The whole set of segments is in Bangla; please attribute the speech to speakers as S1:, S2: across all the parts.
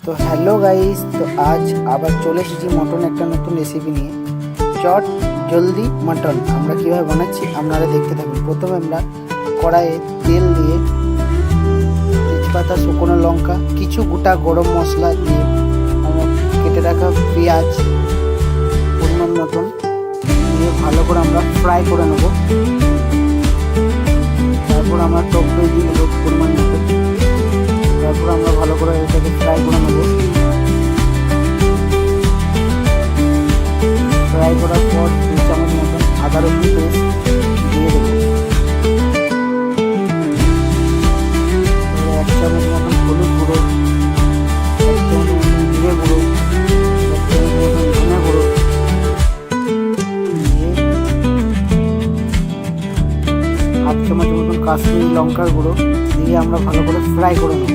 S1: তো হ্যালো গাইস, তো আজ আবার চলে এসেছি মটন একটা নতুন রেসিপি নিয়ে। চট জলদি মটন আমরা কীভাবে বানাচ্ছি আপনারা দেখতে থাকুন। প্রথমে আমরা কড়াইয়ে তেল দিয়ে তেজপাতা, শুকনো লঙ্কা, কিছু গোটা গরম মশলা দিয়ে আমরা কেটে রাখা পেঁয়াজ পরিমাণ মতন দিয়ে ভালো করে আমরা ফ্রাই করে নেব। তারপর আমরা টক দই দিয়ে নেব পরিমাণ মতো। তারপর আমরা ভালো করে এটাকে ফ্রাই করে নেব। ফ্রাই করার পর 2 চামচ মতন আদা রসুন পেস্ট দিয়ে দেবো। 1 চামচ মতন হলুদ গুঁড়ো, 1 চামচ মতন জিরে গুঁড়ো, 1 চামচ মতন ধনে গুঁড়ো দিয়ে 1/2 চামচ মতন কাশ্মীরি লঙ্কার গুঁড়ো দিয়ে আমরা ভালো করে ফ্রাই করে নেব।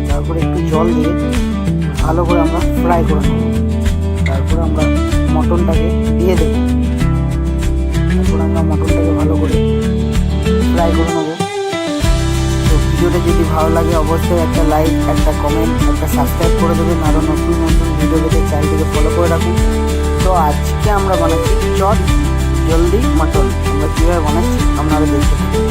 S1: তারপরে একটু জল দিয়ে ভালো করে আমরা ফ্রাই করে নেব। তারপরে আমরা মটনটাকে দিয়ে দেবো। তারপর আমরা মটনটাকে ভালো করে ফ্রাই করে নেব। তো ভিডিওটা যদি ভালো লাগে অবশ্যই একটা লাইক, একটা কমেন্ট, একটা সাবস্ক্রাইব করে দেবেন। আরও নতুন নতুন ভিডিও পেতে চ্যানেলটিকে ফলো করে রাখুন। তো আজকে আমরা বানাচ্ছি চট জলদি মটন। আমরা কীভাবে বানাচ্ছি আপনারা দেখতে পাবেন।